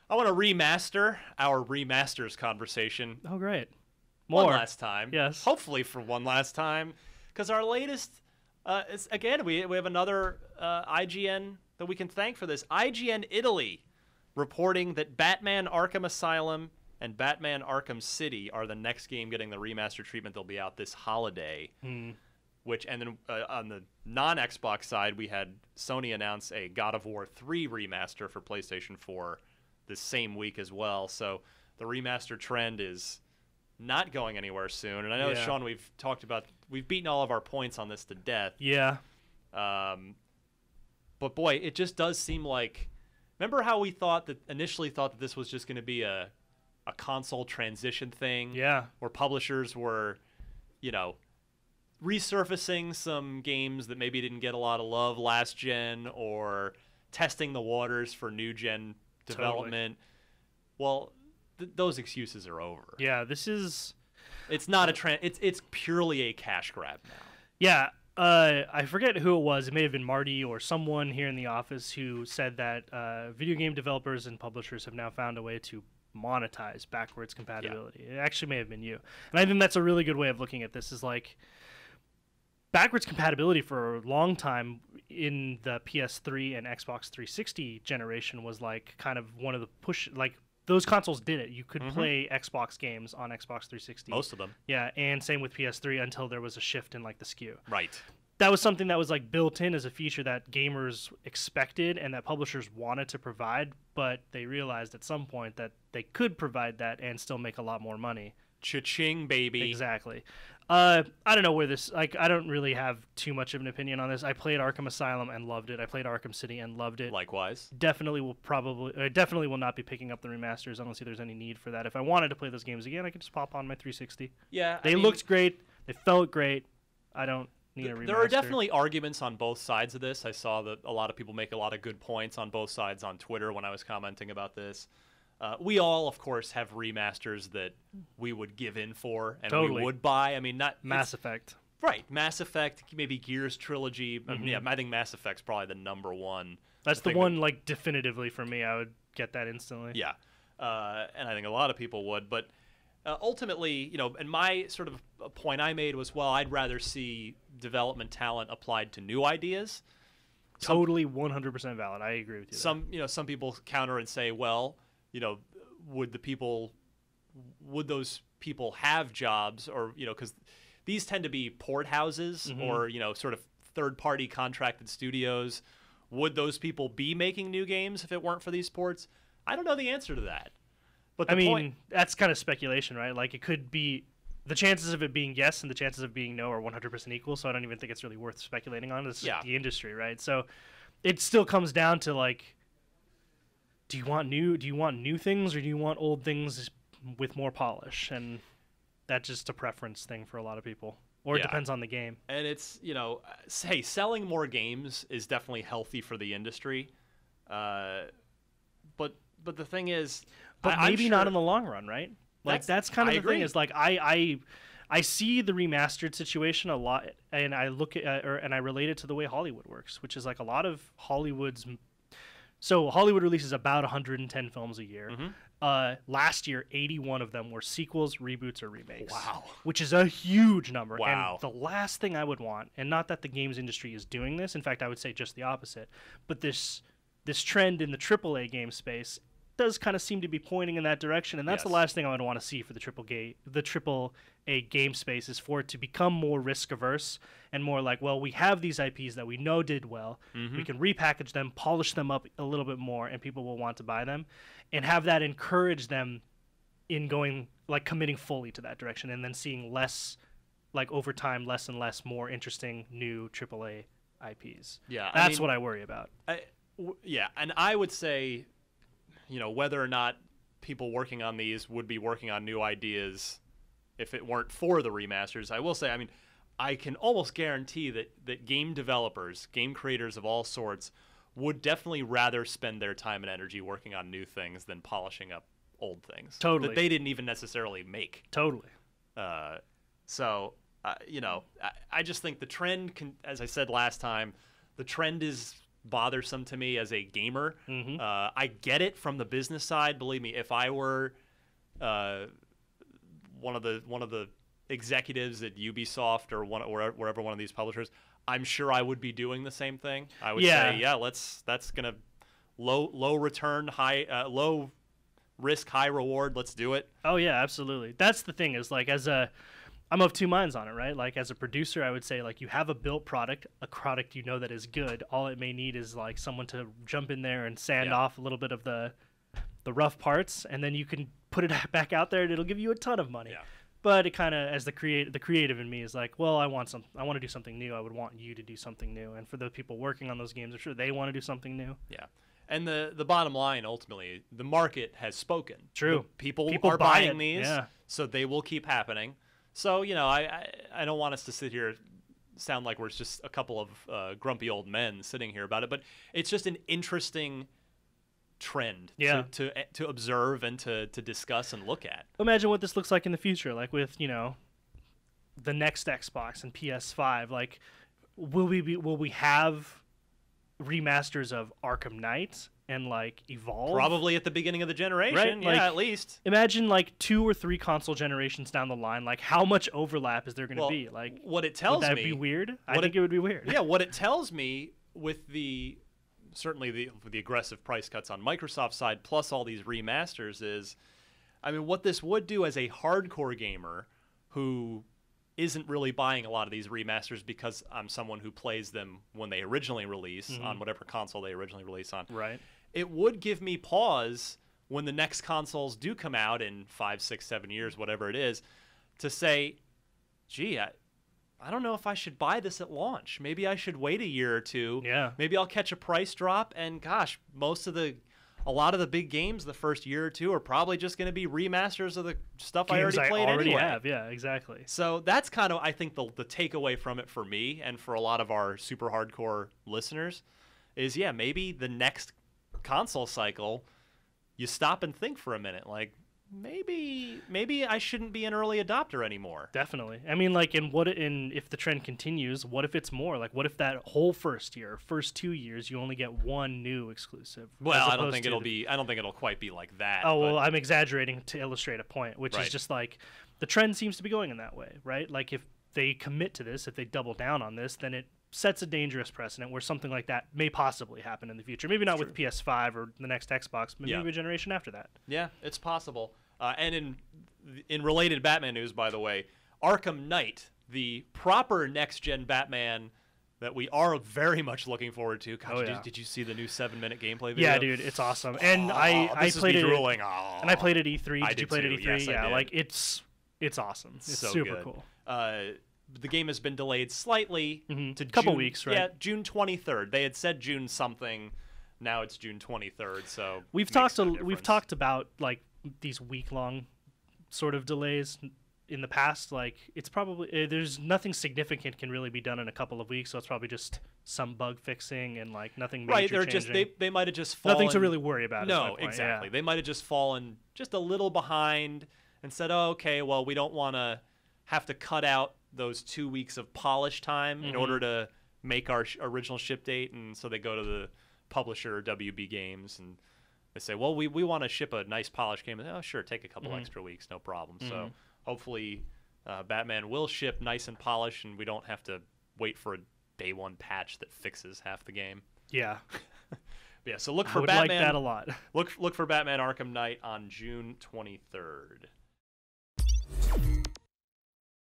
I want to remaster our remasters conversation. Oh, great. More. One last time. Yes. Hopefully for one last time. Because our latest, again, we have another IGN that we can thank for this. IGN Italy reporting that Batman Arkham Asylum and Batman Arkham City are the next game getting the remaster treatment. They'll be out this holiday. And then on the non-Xbox side, we had Sony announce a God of War 3 remaster for PlayStation 4 this same week as well. So the remaster trend is not going anywhere soon. And I know, Sean, we've beaten all of our points on this to death. Yeah. But boy, it just does seem like, remember how we initially thought that this was just going to be a console transition thing? Yeah. Where publishers were, resurfacing some games that maybe didn't get a lot of love last gen, or testing the waters for new gen development. Totally. Well, those excuses are over. Yeah, it's not a trend. It's purely a cash grab now. Yeah. I forget who it was. It may have been Marty or someone here in the office who said that video game developers and publishers have now found a way to monetize backwards compatibility. Yeah. It actually may have been you. And I think that's a really good way of looking at this, is like backwards compatibility for a long time in the PS3 and Xbox 360 generation was like kind of one of the push, like those consoles did it. You could play Xbox games on Xbox 360. Most of them. Yeah, and same with PS3 until there was a shift in like the SKU. Right. That was something that was like built in as a feature that gamers expected and that publishers wanted to provide, but they realized at some point that they could provide that and still make a lot more money. Cha-ching, baby. Exactly. I don't know where this, like, I don't really have too much of an opinion on this. I played Arkham Asylum and loved it. I played Arkham City and loved it. Likewise. Definitely will not be picking up the remasters. I don't see there's any need for that. If I wanted to play those games again, I could just pop on my 360. Yeah. They looked great. They felt great. I don't need a remaster. There are definitely arguments on both sides of this. I saw that a lot of people make a lot of good points on both sides on Twitter when I was commenting about this. We all, of course, have remasters that we would give in for and we would buy. I mean, not Mass Effect. Right. Mass Effect, maybe Gears Trilogy. I think Mass Effect's probably the number one. That's the one, like, definitively for me. I would get that instantly. Yeah. And I think a lot of people would. But ultimately, and my sort of point I made was, well, I'd rather see development talent applied to new ideas. Totally 100% valid. I agree with you. Some people counter and say, well, would those people have jobs, or because these tend to be port houses or sort of third-party contracted studios. Would those people be making new games if it weren't for these ports? I don't know the answer to that. But that's kind of speculation, right? Like, it could be, the chances of it being yes and the chances of being no are 100% equal. So I don't even think it's really worth speculating on. It's just the industry, right? So it still comes down to, like, do you want new things, or do you want old things with more polish? And that's just a preference thing for a lot of people. Or it depends on the game. And it's, hey, selling more games is definitely healthy for the industry. But the thing is, but maybe not in the long run, right? Like, that's kind of the thing, is like I see the remastered situation a lot, and I look at and I relate it to the way Hollywood works, which is like a lot of Hollywood's. So Hollywood releases about 110 films a year. Last year, 81 of them were sequels, reboots, or remakes. Wow. Which is a huge number. Wow. And the last thing I would want, and not that the games industry is doing this, in fact, I would say just the opposite, but this trend in the AAA game space does kind of seem to be pointing in that direction, and that's the last thing I would want to see for the AAA game space, is for it to become more risk averse and more like, well, we have these IPs that we know did well, we can repackage them, polish them up a little bit more, and people will want to buy them, and have that encourage them in going, like, committing fully to that direction, and then seeing less, like, over time, less and less more interesting new AAA IPs. Yeah, that's what I worry about. And I would say, whether or not people working on these would be working on new ideas if it weren't for the remasters, I will say, I can almost guarantee that game developers, game creators of all sorts, would definitely rather spend their time and energy working on new things than polishing up old things. Totally. That they didn't even necessarily make. Totally. I just think the trend, as I said last time, the trend is bothersome to me as a gamer. I get it from the business side. Believe me, if I were one of the executives at Ubisoft or wherever one of these publishers, I'm sure I would be doing the same thing. I would say, that's gonna low return, low risk, high reward. Let's do it. Oh yeah, absolutely. That's the thing is like I'm of two minds on it, right? Like as a producer, I would say like you have a built product, a product you know that is good. All it may need is like someone to jump in there and sand off a little bit of the rough parts, and then you can put it back out there and it'll give you a ton of money. Yeah. But it kind of, as the creative in me is like, well, I want to do something new. I would want you to do something new. And for the people working on those games, I'm sure they want to do something new. Yeah. And the bottom line, ultimately, the market has spoken. True. People are buying these, so they will keep happening. So, I don't want us to sit here sound like we're just a couple of grumpy old men sitting here about it, but it's just an interesting trend to observe and to discuss and look at. Imagine what this looks like in the future, like with, the next Xbox and PS5. Like, will we have remasters of Arkham Knight and like Evolve? Probably at the beginning of the generation, right? Yeah, like, at least. Imagine like 2 or 3 console generations down the line, like how much overlap is there going to be? Like, what it tells me, would that be weird? I think it would be weird. Yeah, what it tells me with the aggressive price cuts on Microsoft's side, plus all these remasters, is, I mean, what this would do as a hardcore gamer who isn't really buying a lot of these remasters because I'm someone who plays them when they originally release on whatever console they originally release on. Right. It would give me pause when the next consoles do come out in 5, 6, 7 years, whatever it is, to say, gee, I don't know if I should buy this at launch. Maybe I should wait a year or two. Yeah. Maybe I'll catch a price drop. And gosh, a lot of the big games the first year or two are probably just going to be remasters of the stuff I already played anyway. Have. Yeah, exactly. So that's kind of, I think, the takeaway from it for me and for a lot of our super hardcore listeners is, maybe the next console cycle, you stop and think for a minute, like, maybe I shouldn't be an early adopter anymore. Definitely. I mean, like, if the trend continues, what if it's more? Like, what if that whole first 2 years, you only get one new exclusive? Well, I don't think it'll quite be like that. Oh, well, I'm exaggerating to illustrate a point, which is just like the trend seems to be going in that way, right? Like, if they commit to this, if they double down on this, then it sets a dangerous precedent where something like that may possibly happen in the future. Maybe not with PS5 or the next Xbox, but maybe a generation after that. Yeah, it's possible. And in related Batman news, by the way, Arkham Knight, the proper next-gen Batman that we are very much looking forward to. God, did you see the new 7-minute gameplay video? Yeah, dude, it's awesome. And I played it. And I played it at E3. Did you play it at E3? Yes, yeah, like it's awesome. It's so super good. cool. The game has been delayed slightly to a couple weeks, right? Yeah, June 23rd. They had said June something. Now it's June 23rd. So we've talked about like these week-long sort of delays in the past. Like, it's probably there's nothing significant can really be done in a couple of weeks, so it's probably just some bug fixing and like nothing major changing. They might have just fallen, nothing to really worry about. No, exactly. They might have just fallen just a little behind and said, "Oh, okay, well, we don't want to have to cut out those 2 weeks of polish time in order to make our original ship date," and so they go to the publisher, WB Games, and they say, well, we want to ship a nice polished game. And, oh, sure, take a couple extra weeks, no problem. So hopefully Batman will ship nice and polished, and we don't have to wait for a day one patch that fixes half the game. Yeah. Yeah, so look for Batman. I would like that a lot. Look for Batman Arkham Knight on June 23rd.